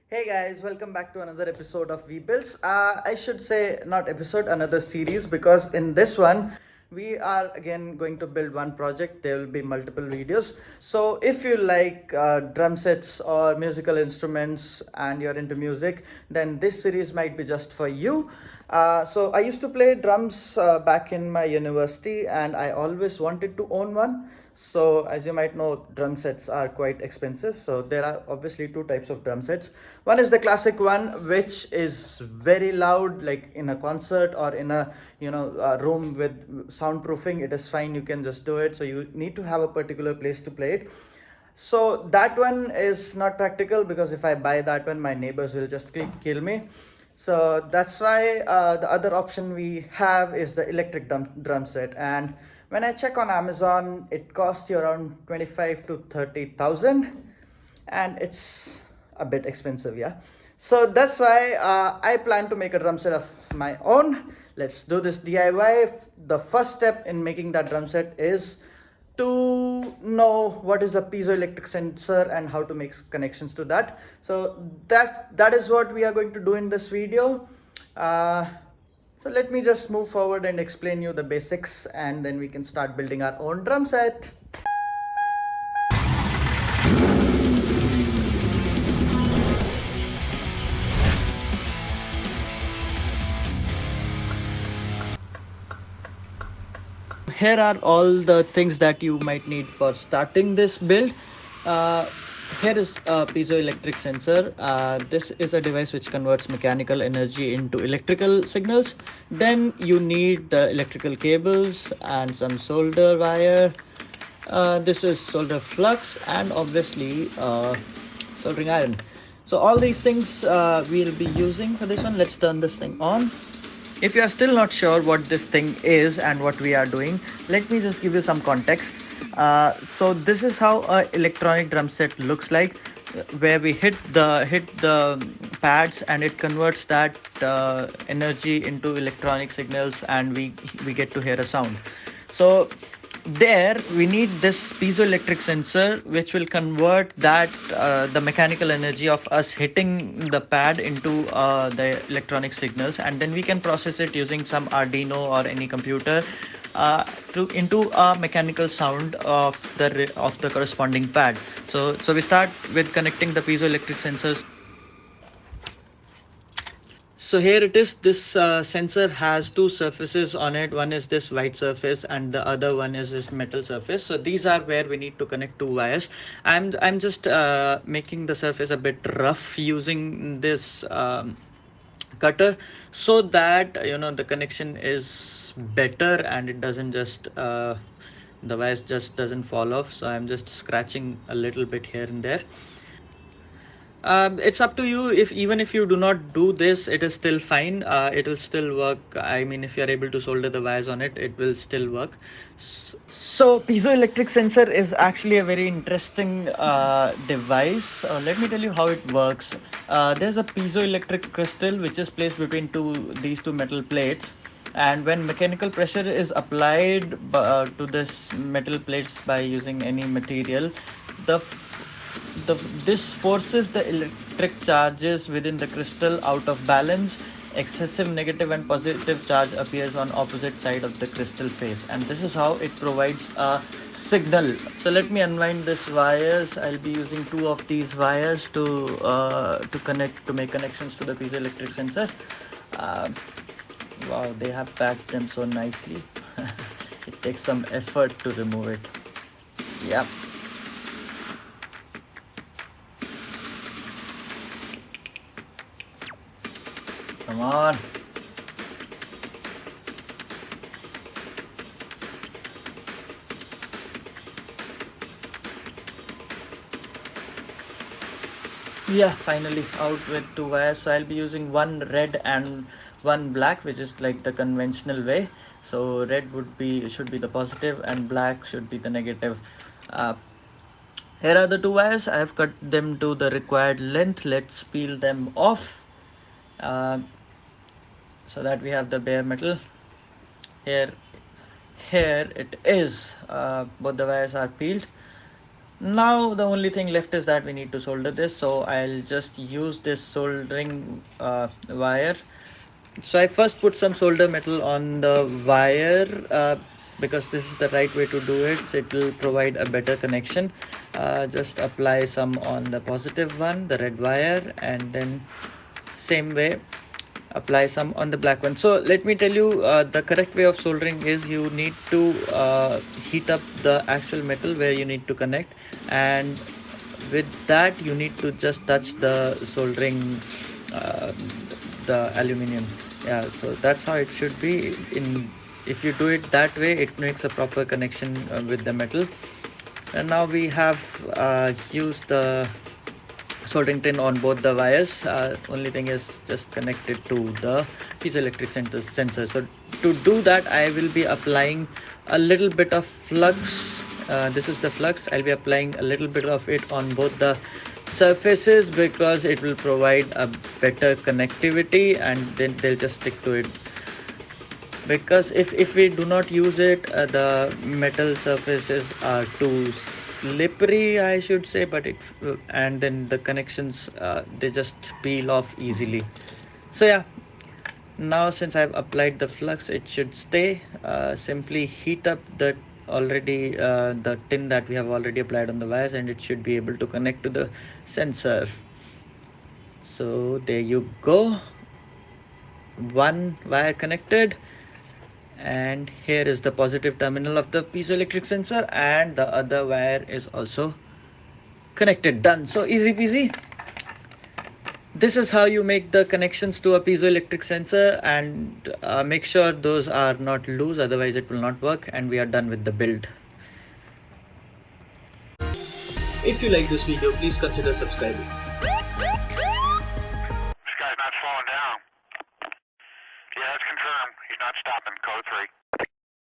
Hey guys, welcome back to another episode of V Builds. I should say not episode, another series, because in this one we are again going to build one project. There will be multiple videos. So if you like drum sets or musical instruments and you're into music, then this series might be just for you. So I used to play drums back in my university, and I always wanted to own one. So as you might know, drum sets are quite expensive. So there are obviously two types of drum sets. One is the classic one, which is very loud, like in a concert or in a room with soundproofing. It is fine. You can just do it. So you need to have a particular place to play it. So that one is not practical, because if I buy that one, my neighbors will just kill me. So that's why the other option we have is the electric drum set. And when I check on Amazon, it costs you around 25 to 30,000, and it's a bit expensive, yeah. So that's why I plan to make a drum set of my own. Let's do this DIY. The first step in making that drum set is to know what is a piezoelectric sensor and how to make connections to that. So that is what we are going to do in this video. So let me just move forward and explain you the basics, and then we can start building our own drum set. Here are all the things that you might need for starting this build. Uh, Here is a piezoelectric sensor. This is a device which converts mechanical energy into electrical signals. Then you need the electrical cables and some solder wire. This is solder flux, and obviously soldering iron. So all these things we'll be using for this one. Let's turn this thing on. If you are still not sure what this thing is and what we are doing, let me just give you some context. So this is how a electronic drum set looks like, where we hit the pads and it converts that energy into electronic signals, and we get to hear a sound. So there we need this piezoelectric sensor, which will convert that the mechanical energy of us hitting the pad into the electronic signals, and then we can process it using some Arduino or any computer into a mechanical sound of the corresponding pad. So we start with connecting the piezoelectric sensors. So here it is. This sensor has two surfaces on it. One is this white surface and the other one is this metal surface. So these are where we need to connect two wires. I'm just making the surface a bit rough using this cutter, so that the connection is better and it doesn't just the wires just doesn't fall off. So I'm just scratching a little bit here and there. It's up to you. If even if you do not do this, it is still fine. It will still work. I mean, if you're able to solder the wires on it, it will still work. So piezoelectric sensor is actually a very interesting device. Let me tell you how it works. There's a piezoelectric crystal which is placed between these two metal plates, and when mechanical pressure is applied to this metal plates by using any material, this forces the electric charges within the crystal out of balance. Excessive negative and positive charge appears on opposite side of the crystal face, and this is how it provides a signal. So let me unwind this wires. I'll be using two of these wires to make connections to the piezoelectric sensor. Wow, they have packed them so nicely. It takes some effort to remove it. Yep. Come on. Yeah, finally out with two wires. So I'll be using one red and one black, which is like the conventional way. So red should be the positive and black should be the negative. Here are the two wires. I have cut them to the required length. Let's peel them off. So that we have the bare metal. Here it is. Both the wires are peeled. Now the only thing left is that we need to solder this, so I'll just use this soldering wire. So I first put some solder metal on the wire because this is the right way to do it, so it will provide a better connection. Just apply some on the positive one, the red wire, and then same way apply some on the black one. So let me tell you, the correct way of soldering is you need to heat up the actual metal where you need to connect, and with that you need to just touch the soldering uh, the aluminium. Yeah, so that's how it should be. In if you do it that way, it makes a proper connection with the metal. And now we have used the soldering tin on both the wires. Only thing is just connected to the piezoelectric sensor. So to do that, I will be applying a little bit of flux. This is the flux. I'll be applying a little bit of it on both the surfaces because it will provide a better connectivity, and then they'll just stick to it. Because if we do not use it, the metal surfaces are too slippery, I should say, but it and then the connections they just peel off easily. So yeah, now since I've applied the flux, it should stay. Simply heat up the tin that we have already applied on the wires, and it should be able to connect to the sensor. So there you go, one wire connected, and here is the positive terminal of the piezoelectric sensor, and the other wire is also connected. Done. So easy peasy. This is how you make the connections to a piezoelectric sensor, and make sure those are not loose, otherwise it will not work. And we are done with the build. If you like this video, please consider subscribing. This guy's not slowing down. Yeah, that's confirmed. He's not stopping. Code 3.